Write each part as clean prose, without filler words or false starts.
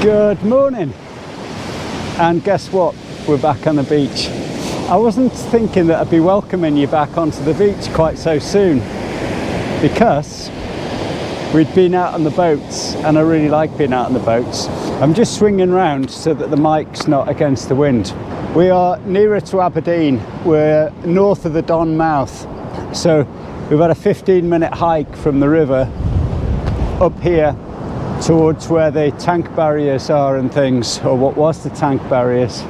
Good morning, and guess what, we're back on the beach. I wasn't thinking that I'd be welcoming you back onto the beach quite so soon, because we'd been out on the boats and I really like being out on the boats. I'm just swinging round so that the mic's not against the wind. We are nearer to Aberdeen, we're north of the Donmouth, so we've had a 15-minute hike from the river up here towards where the tank barriers are and things, or what was the tank barriers.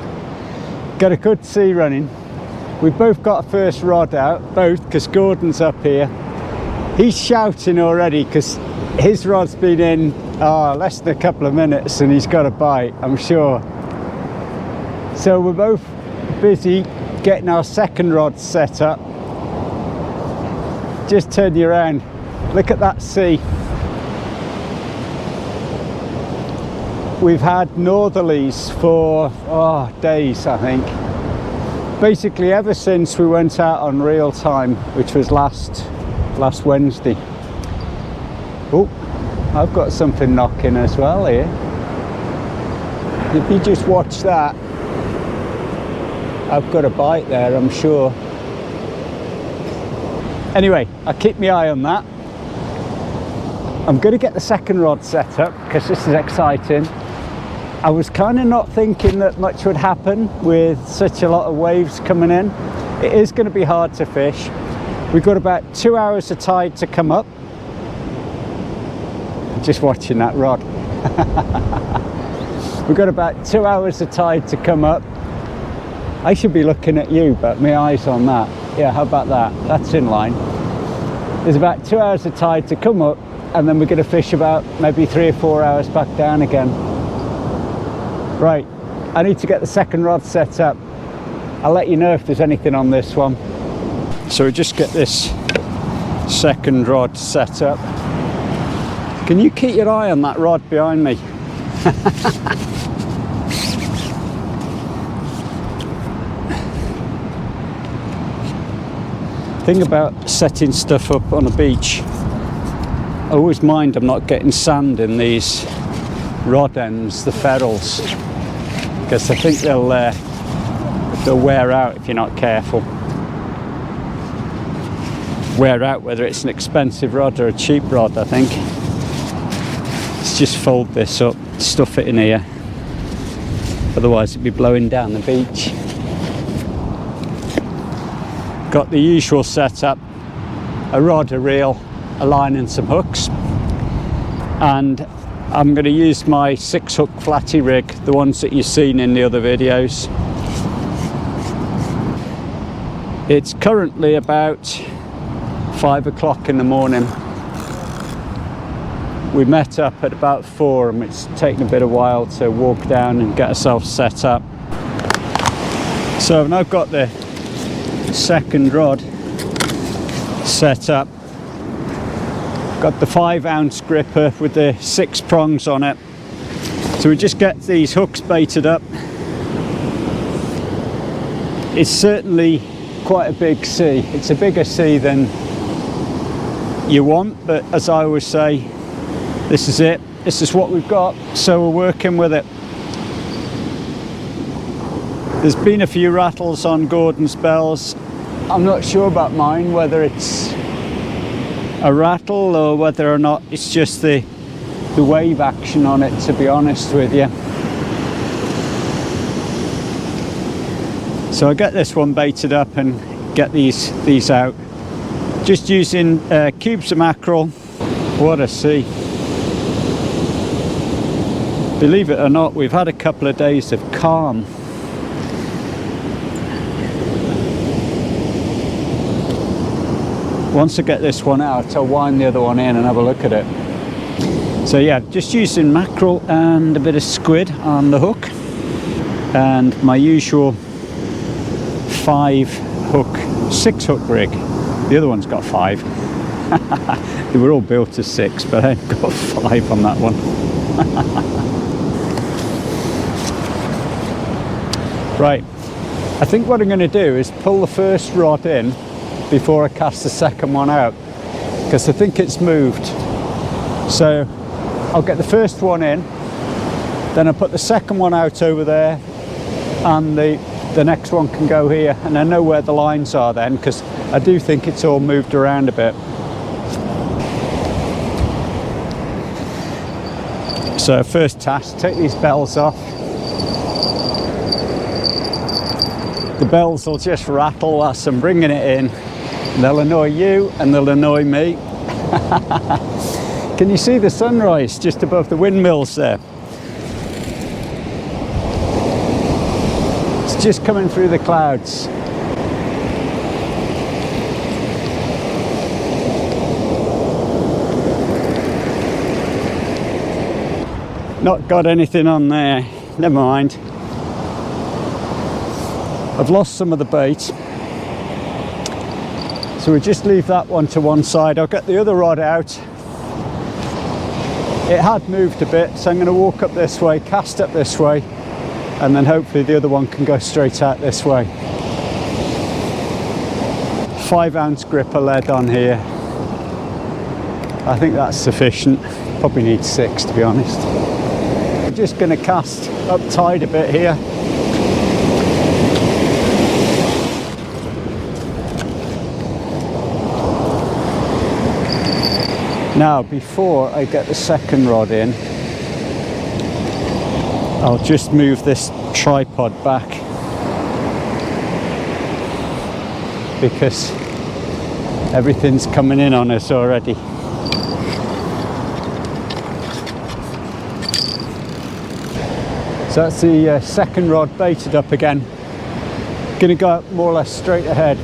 Got a good sea running. We've both got a first rod out, both, because Gordon's up here. He's shouting already because his rod's been in less than a couple of minutes and he's got a bite, I'm sure. So we're both busy getting our second rod set up. Just turn you around, look at that sea. We've had northerlies for days, I think. Basically ever since we went out on real time, which was last Wednesday. Oh, I've got something knocking as well here. If you just watch that, I've got a bite there, I'm sure. Anyway, I'll keep my eye on that. I'm going to get the second rod set up because this is exciting. I was kind of not thinking that much would happen with such a lot of waves coming in. It is going to be hard to fish. We've got about 2 hours of tide to come up. Just watching that rod. We've got about 2 hours of tide to come up. I should be looking at you, but my eye's on that. Yeah, how about that? That's in line. There's about 2 hours of tide to come up, and then we're going to fish about maybe 3 or 4 hours back down again. Right, I need to get the second rod set up. I'll let you know if there's anything on this one. So we just get this second rod set up. Can you keep your eye on that rod behind me? Thing about setting stuff up on a beach, I always mind I'm not getting sand in these rod ends, the ferrules, because I think they'll wear out if you're not careful. Wear out whether it's an expensive rod or a cheap rod, I think. Let's just fold this up, stuff it in here, otherwise it'd be blowing down the beach. Got the usual setup, a rod, a reel, a line and some hooks, and I'm going to use my 6-hook flatty rig, the ones that you've seen in the other videos. It's currently about 5 o'clock in the morning. We met up at about 4 and it's taken a bit of while to walk down and get ourselves set up. So I've now got the second rod set up. Got the 5-ounce gripper with the 6 prongs on it. So we just get these hooks baited up. It's certainly quite a big sea. It's a bigger sea than you want, but as I always say, this is it. This is what we've got, so we're working with it. There's been a few rattles on Gordon's bells. I'm not sure about mine, whether it's a rattle or whether or not it's just the wave action on it, to be honest with you. So I get this one baited up and get these out. Just using cubes of mackerel. What a sea. Believe it or not, we've had a couple of days of calm. Once I get this one out, I'll wind the other one in and have a look at it. So yeah, just using mackerel and a bit of squid on the hook, and my usual 6-hook rig. The other one's got 5. They were all built to 6, but I've got 5 on that one. Right, I think what I'm going to do is pull the first rod in before I cast the second one out, because I think it's moved. So I'll get the first one in, Then I put the second one out over there, and the next one can go here, and I know where the lines are then, because I do think it's all moved around a bit. So first task, take these bells off. The bells will just rattle whilst I'm bringing it in. They'll annoy you and they'll annoy me. Can you see the sunrise just above the windmills there? It's just coming through the clouds. Not got anything on there, never mind. I've lost some of the bait, so we just leave that one to one side. I'll get the other rod out. It had moved a bit, so I'm going to walk up this way, cast up this way, and then hopefully the other one can go straight out this way. 5-ounce gripper lead on here. I think that's sufficient. Probably need 6 to be honest. I'm just going to cast up tide a bit here. Now, before I get the second rod in, I'll just move this tripod back, because everything's coming in on us already. So that's the second rod baited up again. Gonna go more or less straight ahead.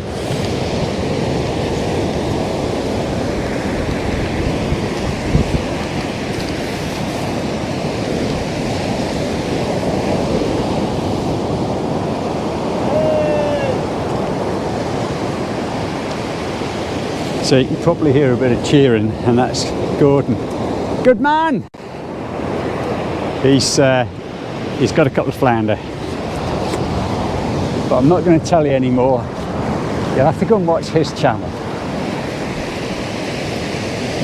So you can probably hear a bit of cheering, and that's Gordon. Good man! He's got a couple of flounder. But I'm not going to tell you any more. You'll have to go and watch his channel.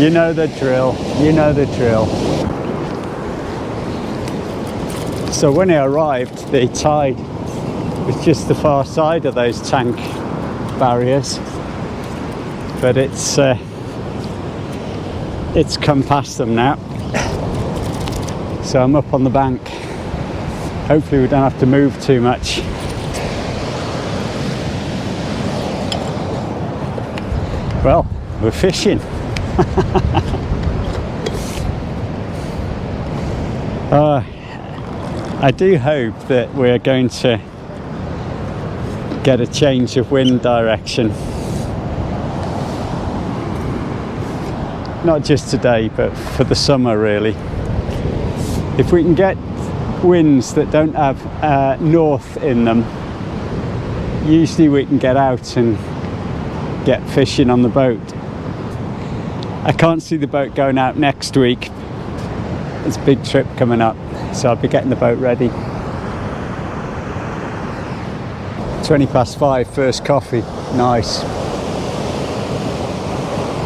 You know the drill, you know the drill. So when he arrived, the tide was just the far side of those tank barriers. But it's come past them now, so I'm up on the bank. Hopefully we don't have to move too much. Well, we're fishing. I do hope that we're going to get a change of wind direction. Not just today, but for the summer really. If we can get winds that don't have north in them, usually we can get out and get fishing on the boat. I can't see the boat going out next week. It's a big trip coming up, so I'll be getting the boat ready. 5:20, first coffee, nice.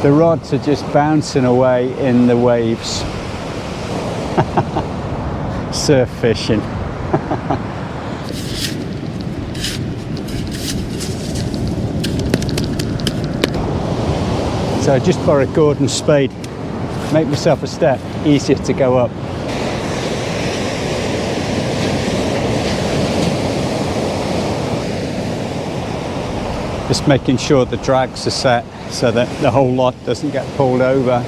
The rods are just bouncing away in the waves. Surf fishing. So I just borrowed Gordon's spade. Make myself a step easier to go up. Just making sure the drags are set so that the whole lot doesn't get pulled over,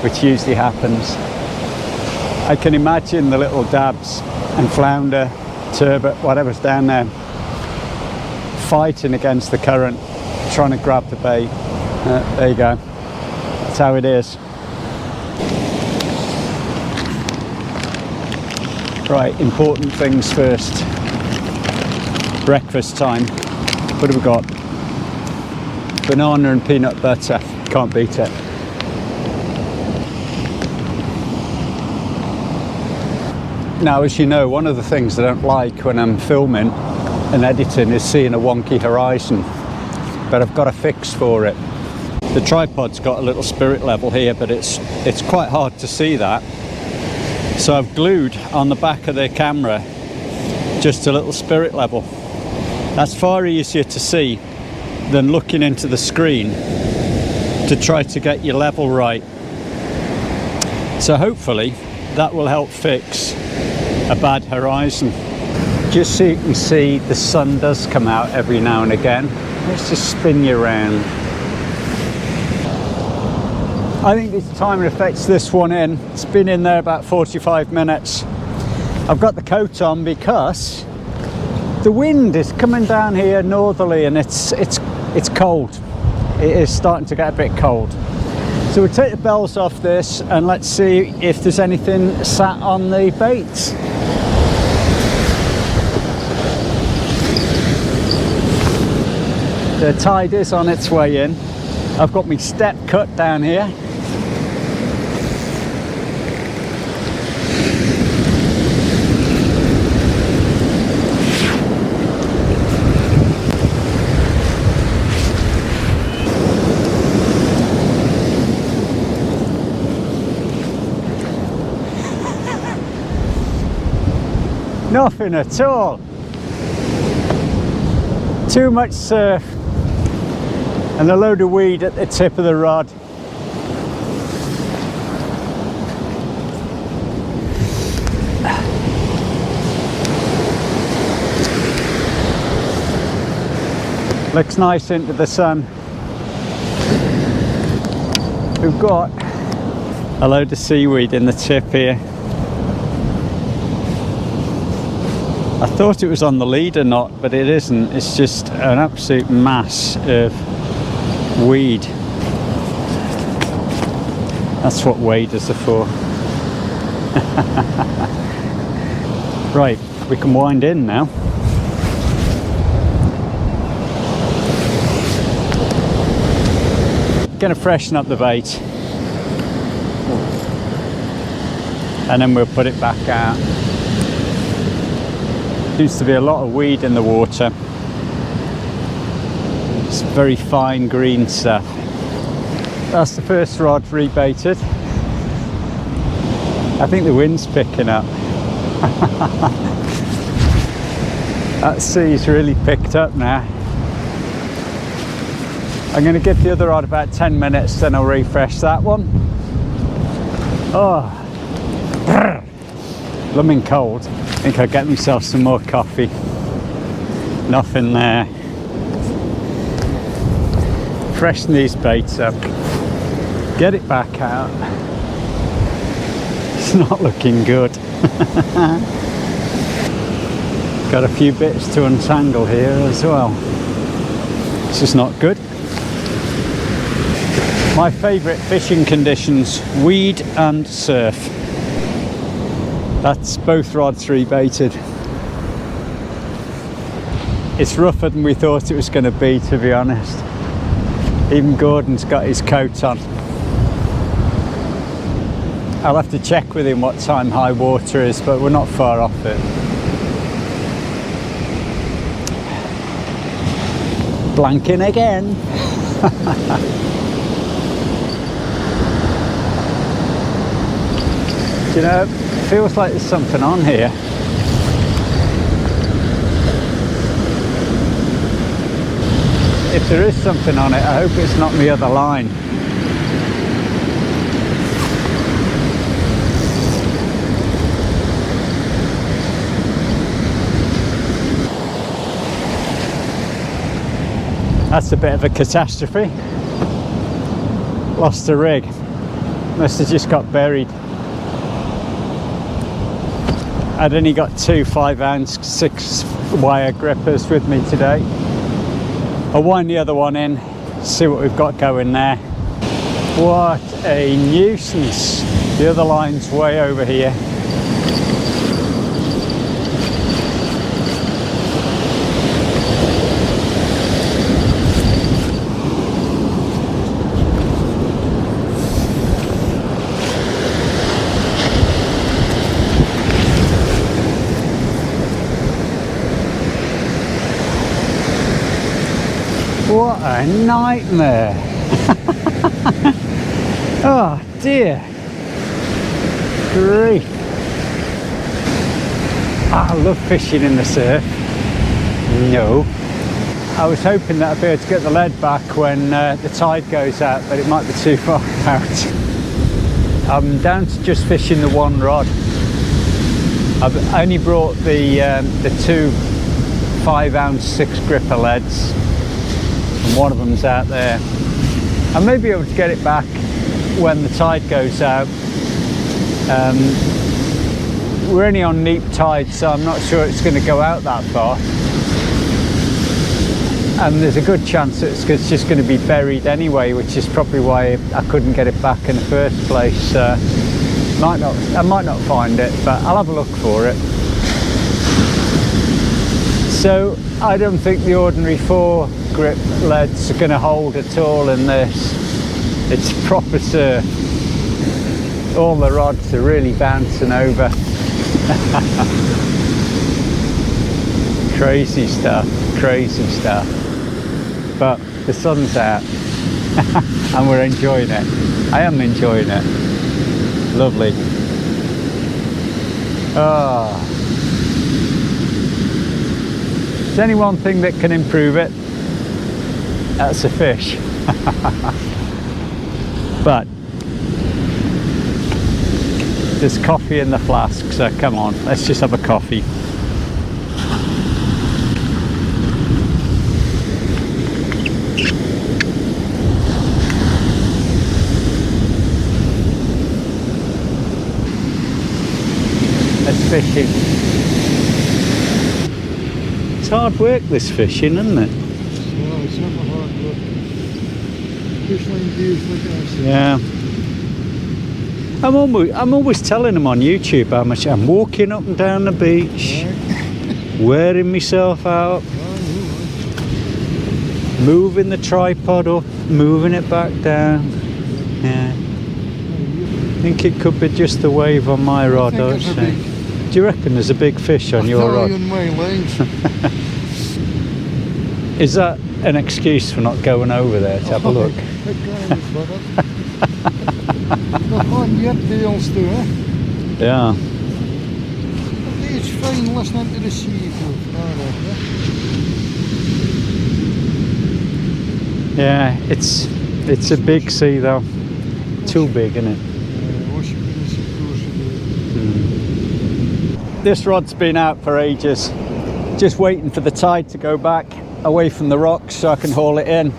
which usually happens. I can imagine the little dabs and flounder, turbot, whatever's down there, fighting against the current, trying to grab the bait. There you go. That's how it is. Right, important things first. Breakfast time. What have we got? Banana and peanut butter. Can't beat it. Now, as you know, one of the things I don't like when I'm filming and editing is seeing a wonky horizon, but I've got a fix for it. The tripod's got a little spirit level here, but it's quite hard to see that. So I've glued on the back of the camera just a little spirit level. That's far easier to see than looking into the screen to try to get your level right. So hopefully that will help fix a bad horizon. Just so you can see, the sun does come out every now and again. Let's just spin you around. I think it's timing affects this one in. It's been in there about 45 minutes. I've got the coat on because the wind is coming down here northerly, and it's cold. It is starting to get a bit cold. So we'll take the bells off this and let's see if there's anything sat on the baits. The tide is on its way in. I've got my step cut down here. Nothing at all. Too much surf and a load of weed at the tip of the rod. Looks nice into the sun. We've got a load of seaweed in the tip here. I thought it was on the leader knot, but it isn't. It's just an absolute mass of weed. That's what waders are for. Right, we can wind in now. Gonna freshen up the bait, and then we'll put it back out. Seems to be a lot of weed in the water. It's very fine green stuff. That's the first rod rebaited. I think the wind's picking up. That sea's really picked up now. I'm going to give the other rod about 10 minutes, then I'll refresh that one. Oh, blooming cold. I think I'll get myself some more coffee. Nothing there. Freshen these baits up. Get it back out. It's not looking good. Got a few bits to untangle here as well. This is not good. My favourite fishing conditions: weed and surf. That's both rods rebaited. It's rougher than we thought it was going to be, to be honest. Even Gordon's got his coat on. I'll have to check with him what time high water is, but we're not far off it. Blanking again. You know, it feels like there's something on here. If there is something on it, I hope it's not the other line. That's a bit of a catastrophe. Lost the rig. Must have just got buried. I'd only got two 5-ounce 6-wire grippers with me today. I'll wind the other one in, see what we've got going there. What a nuisance. The other line's way over here. What a nightmare. Oh dear. Grief. I love fishing in the surf. No. I was hoping that I'd be able to get the lead back when the tide goes out, but it might be too far out. I'm down to just fishing the one rod. I've only brought the two 5-ounce 6 gripper leads, and one of them's out there. I may be able to get it back when the tide goes out. We're only on neap tide, so I'm not sure it's going to go out that far. And there's a good chance it's just going to be buried anyway, which is probably why I couldn't get it back in the first place. I might not find it, but I'll have a look for it. So I don't think the ordinary 4 grip leads are going to hold at all in this. It's proper surf. All the rods are really bouncing over. Crazy stuff, crazy stuff. But the sun's out and we're enjoying it. I am enjoying it. Lovely. Oh. There's only one thing that can improve it. That's a fish. But there's coffee in the flask, so come on, let's just have a coffee. Let's fishing. It's hard work, this fishing, isn't it? Well, it's never hard work. Fishing views like this. Yeah. I'm always telling them on YouTube how much I'm walking up and down the beach, right. Wearing myself out, moving the tripod up, moving it back down. Yeah. I think it could be just the wave on my rod, don't you? Do you reckon there's a big fish on your rod? On my lines. Is that an excuse for not going over there to have a look? Yeah. It's fine listening to the sea. Yeah, it's a big sea though. Too big, isn't it? This rod's been out for ages, just waiting for the tide to go back away from the rocks so I can haul it in.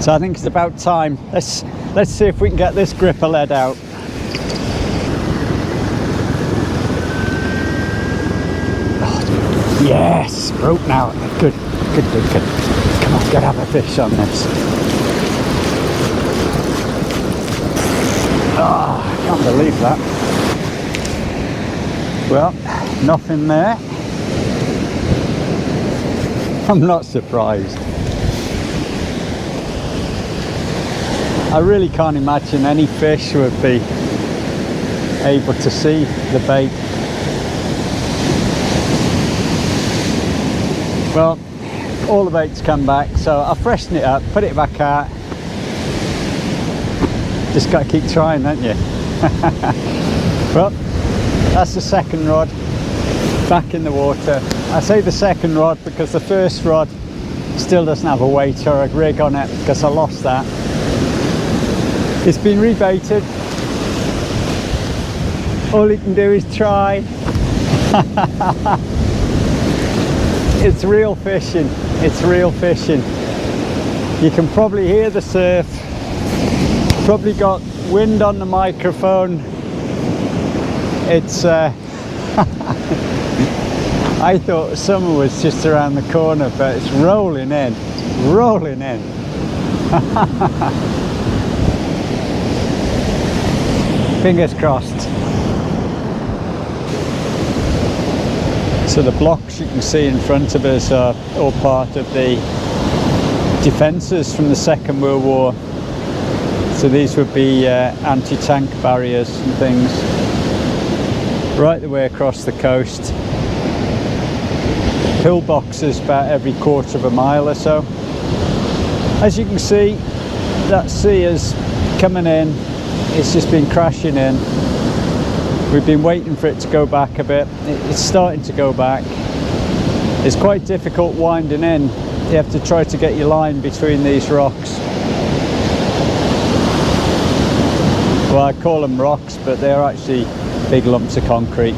So I think it's about time. Let's see if we can get this gripper lead out. Oh, yes, broke now. Good. Come on, get have a fish on this. Oh, I can't believe that. Well, nothing there. I'm not surprised. I really can't imagine any fish would be able to see the bait. Well, all the bait's come back, so I'll freshen it up, put it back out. Just got to keep trying, don't you? Well, that's the second rod back in the water. I say the second rod because the first rod still doesn't have a weight or a rig on it because I lost that. It's been rebaited. All you can do is try. It's real fishing. It's real fishing. You can probably hear the surf. Probably got wind on the microphone. It's I thought summer was just around the corner, but it's rolling in. Fingers crossed. So the blocks you can see in front of us are all part of the defences from the Second World War. So these would be anti-tank barriers and things right the way across the coast. Pillboxes about every quarter of a mile or so. As you can see, that sea is coming in. It's just been crashing in. We've been waiting for it to go back a bit. It's starting to go back. It's quite difficult winding in. You have to try to get your line between these rocks. Well, I call them rocks, but they're actually big lumps of concrete.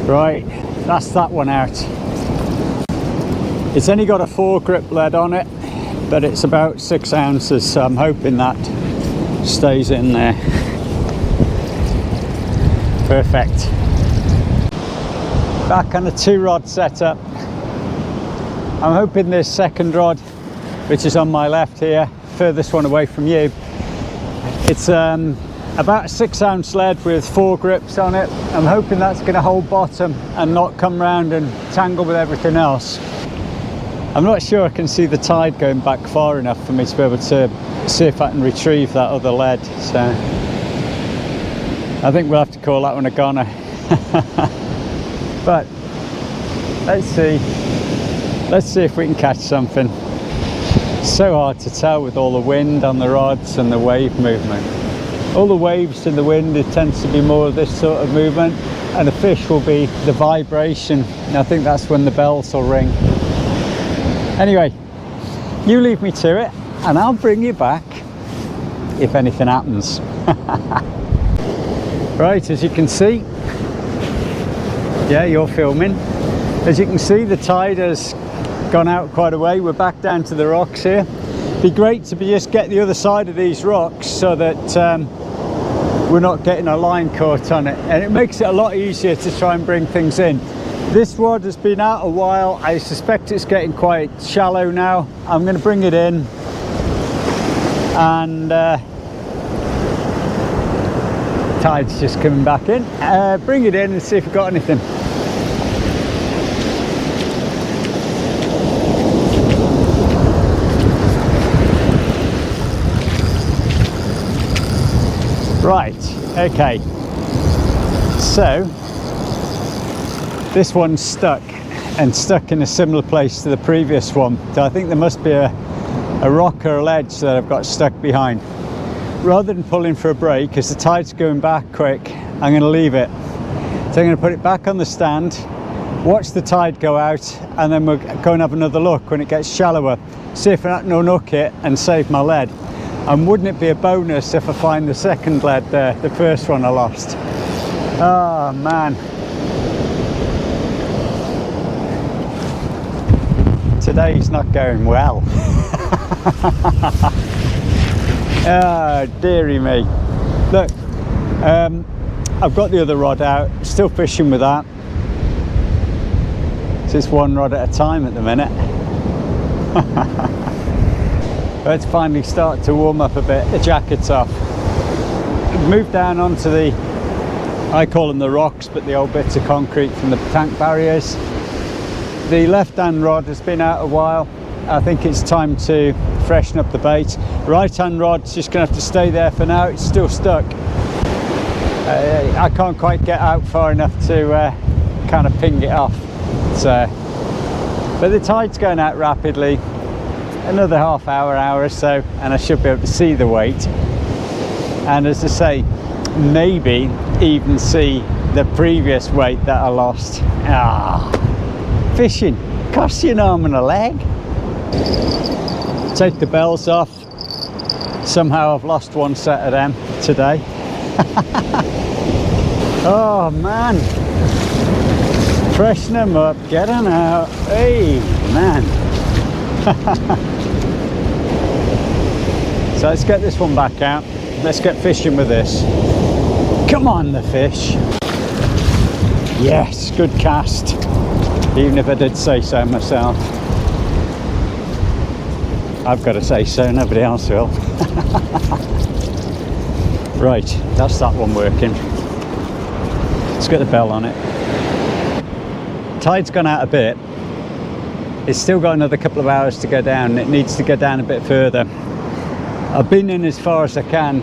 Right, that's that one out. It's only got a 4-grip lead on it, but it's about 6 ounces, so I'm hoping that stays in there. Perfect. Back on a 2-rod setup. I'm hoping this second rod, which is on my left here, furthest one away from you, it's about a 6-ounce lead with 4 grips on it. I'm hoping that's going to hold bottom and not come round and tangle with everything else. I'm not sure I can see the tide going back far enough for me to be able to see if I can retrieve that other lead, so I think we'll have to call that one a goner. But let's see if we can catch something. It's so hard to tell with all the wind on the rods and the wave movement. All the waves and the wind, it tends to be more of this sort of movement, and the fish will be the vibration, and I think that's when the bells will ring. Anyway, you leave me to it and I'll bring you back if anything happens. Right, as you can see, yeah, you're filming. As you can see, the tide has gone out quite a way. We're back down to the rocks here. It'd be great to just get the other side of these rocks so that we're not getting a line caught on it, and it makes it a lot easier to try and bring things in. This rod has been out a while. I suspect it's getting quite shallow now. I'm going to bring it in and tide's just coming back in. Bring it in and see if we've got anything. Right, okay, so this one's stuck in a similar place to the previous one, so I think there must be a rock or a ledge that I've got stuck behind. Rather than pulling for a break, as the tide's going back quick, I'm going to leave it. So I'm going to put it back on the stand, watch the tide go out, and then we'll go and have another look when it gets shallower, see if I can unhook it and save my lead. And wouldn't it be a bonus if I find the second lead there, the first one I lost. Oh man. Today's not going well. Oh, dearie me. Look, I've got the other rod out, still fishing with that. It's just one rod at a time at the minute. Let's finally start to warm up a bit. The jacket's off. Moved down onto the, I call them the rocks, but the old bits of concrete from the tank barriers. The left-hand rod has been out a while. I think it's time to freshen up the bait. Right-hand rod's just going to have to stay there for now. It's still stuck. I can't quite get out far enough to kind of ping it off. So, but the tide's going out rapidly. Another half hour or so, and I should be able to see the weight. And as I say, maybe even see the previous weight that I lost. Fishing costs you an arm and a leg. Take the bells off. Somehow I've lost one set of them today. Oh man, freshen them up, get them out. Hey man. So let's get this one back out. Let's get fishing with this. Come on, the fish. Yes, good cast. Even if I did say so myself. I've got to say so, nobody else will. Right, that's that one working. Let's get the bell on it. Tide's gone out a bit. It's still got another couple of hours to go down. It needs to go down a bit further. I've been in as far as I can.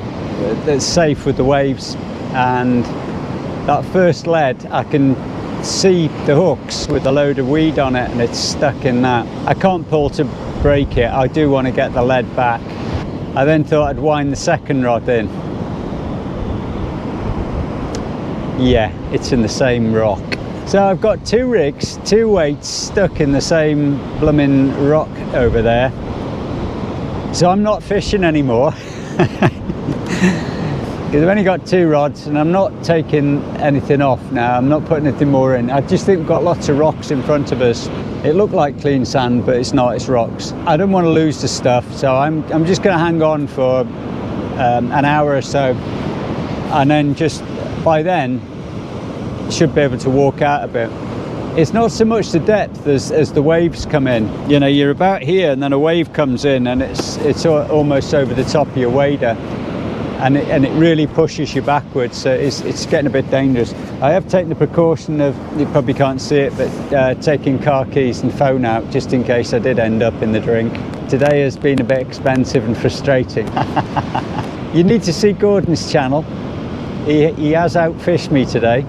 It's safe with the waves, and that first lead I can see the hooks with a load of weed on it and it's stuck in that. I can't pull to break it. I do want to get the lead back. I then thought I'd wind the second rod in. Yeah, it's in the same rock. So I've got 2 rigs, 2 weights stuck in the same blooming rock over there. So I'm not fishing anymore. Because I've only got 2 rods and I'm not taking anything off now. I'm not putting anything more in. I just think we've got lots of rocks in front of us. It looked like clean sand, but it's not, it's rocks. I don't want to lose the stuff, so I'm just going to hang on for an hour or so, and then just by then should be able to walk out a bit. It's not so much the depth as the waves come in. You know, you're about here and then a wave comes in and it's almost over the top of your wader. And it really pushes you backwards, so it's getting a bit dangerous. I have taken the precaution of, you probably can't see it, but taking car keys and phone out just in case I did end up in the drink. Today has been a bit expensive and frustrating. You need to see Gordon's channel. He has outfished me today.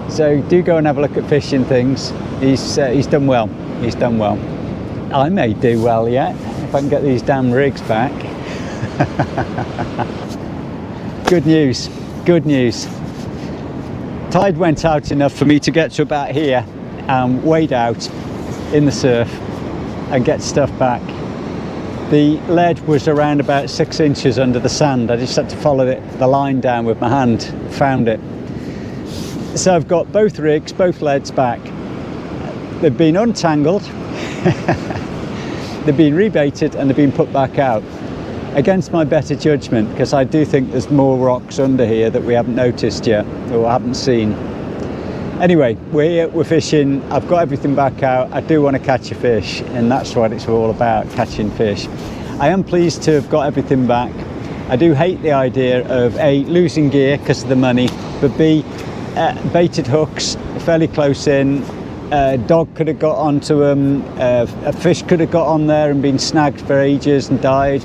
So do go and have a look at fishing things. He's done well. He's done well. I may do well yet if I can get these damn rigs back. Good news, good news. Tide went out enough for me to get to about here and wade out in the surf and get stuff back. The lead was around about 6 inches under the sand. I just had to follow the line down with my hand, found it. So I've got both rigs, both leads back. They've been untangled, they've been rebaited and they've been put back out. Against my better judgment, because I do think there's more rocks under here that we haven't noticed yet or haven't seen. Anyway, we're here, we're fishing. I've got everything back out. I do want to catch a fish, and that's what it's all about, catching fish. I am pleased to have got everything back. I do hate the idea of A, losing gear because of the money, but B, baited hooks fairly close in. A dog could have got onto them, a fish could have got on there and been snagged for ages and died.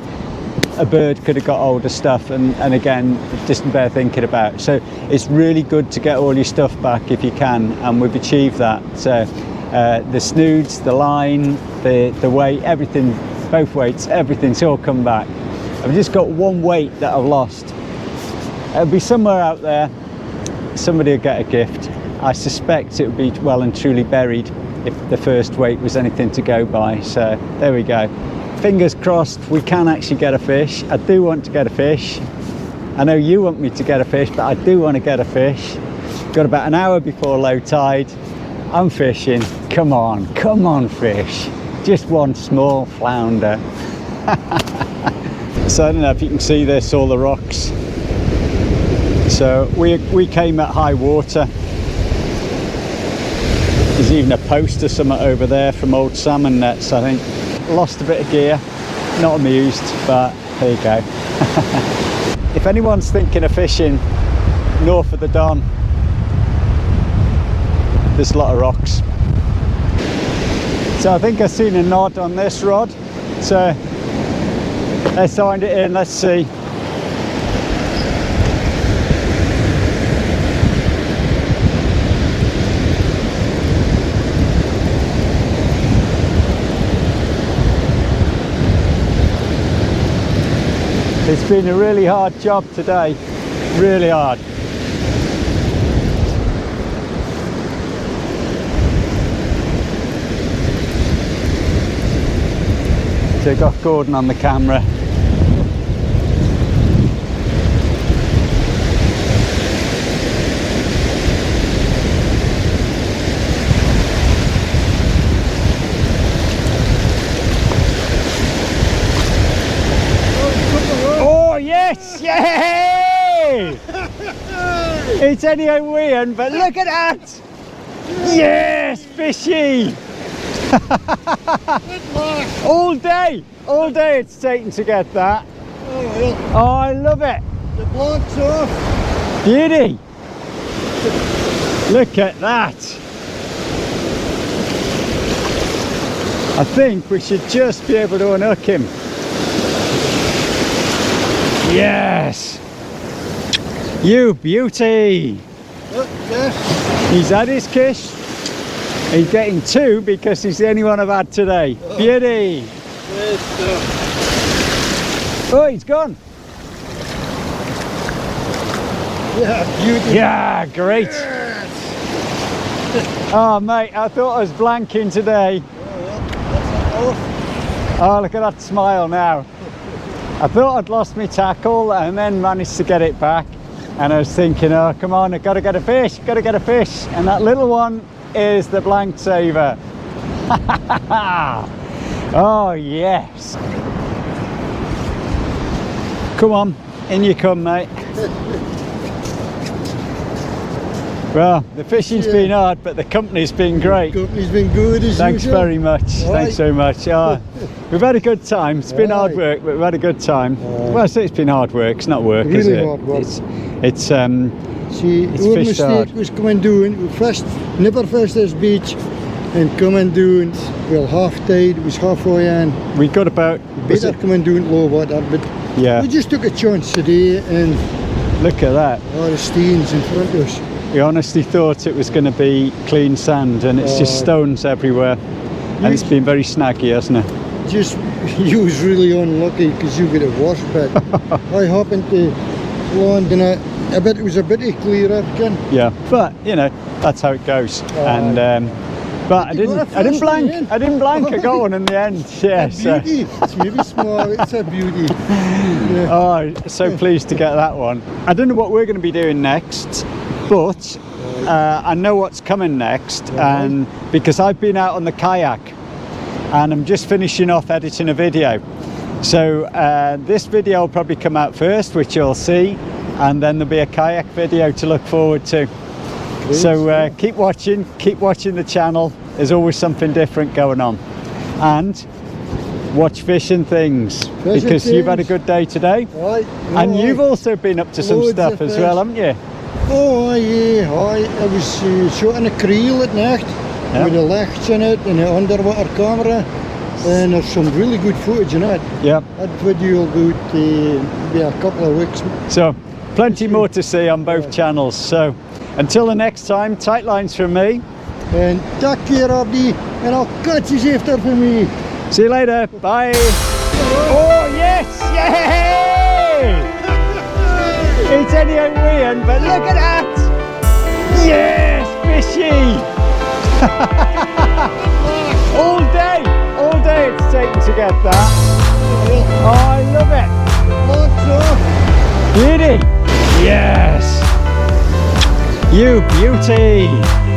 A bird could have got hold of stuff, and again, it doesn't bear thinking about. So it's really good to get all your stuff back if you can, and we've achieved that. So the snoods, the line, the weight, everything, both weights, everything's all come back. I've just got one weight that I've lost. It'll be somewhere out there. Somebody will get a gift. I suspect it would be well and truly buried if the first weight was anything to go by. So there we go. Fingers crossed we can actually get a fish. I do want to get a fish. I know you want me to get a fish, but I do want to get a fish. Got about an hour before low tide. I'm fishing. Come on fish. Just one small flounder. So I don't know if you can see this, all the rocks. So we came at high water. There's even a post or something over there from old salmon nets, I think. Lost a bit of gear, not amused, but there you go. If anyone's thinking of fishing north of the Don, there's a lot of rocks. So I think I've seen a nod on this rod, so let's find it in, let's see. It's been a really hard job today, really hard. So I've got Gordon on the camera. Yes! Yay! It's only weird, but look at that! Yes! Fishy! All day it's taken to get that. Oh, I love it! The block's off! Beauty! Look at that! I think we should just be able to unhook him. Yes! You beauty! Look, yes. He's had his kiss. He's getting 2 because he's the only one I've had today. Beauty! Oh, he's gone. Yeah, beauty. Yeah, great. Yes. Oh, mate, I thought I was blanking today. Oh, look at that smile now. I thought I'd lost my tackle and then managed to get it back. And I was thinking, oh, come on, I've got to get a fish, got to get a fish. And that little one is the blank saver. Oh, yes. Come on, in you come, mate. Well, the fishing's been hard, but the company's been great. The company's been good as Thanks usual. very much. All Thanks so much. We've had a good time. It's been hard work, but we've had a good time. Well, I say it's been hard work. It's not work, is Really it? hard work. See, It's our mistake hard. was coming down. We never fished this beach and coming down, well, half tide, it was halfway in. We got about... Better coming down low water, but Yeah. we just took a chance today and Look at that. all the stains in front of us. We honestly thought it was going to be clean sand, and it's just stones everywhere. And it's been very snaggy, hasn't it? Just, you was really unlucky because you got a wash pit. I happened to land in it. I bet it was a bit clear up again. Yeah, but you know that's how it goes. And but I didn't blank. I didn't blank. I got one in the end. Yeah. So. Beauty. It's maybe small. It's a beauty. Yeah. Oh, so pleased to get that one. I don't know what we're going to be doing next, but I know what's coming next, and because I've been out on the kayak, and I'm just finishing off editing a video. So this video will probably come out first, which you'll see, and then there'll be a kayak video to look forward to. Great So keep watching the channel. There's always something different going on. And watch Fish and Things, because you've had a good day today. Right. And you've also been up to some Loads stuff of as fish. well, haven't you? Oh, yeah. I was shooting a creel at night with the lights in it and an underwater camera. And there's some really good footage in it. Yeah. That video will go to be a couple of weeks. So plenty more to see on both channels. So until the next time, tight lines from me. And take care, Aberdeen, and I'll catch you after for me. See you later. Bye. Oh yes! Yay! It's only a wee one, but look at that! Yes, fishy! All day it's taken to get that. Oh, I love it. Lots of. Beauty. Yes. You beauty.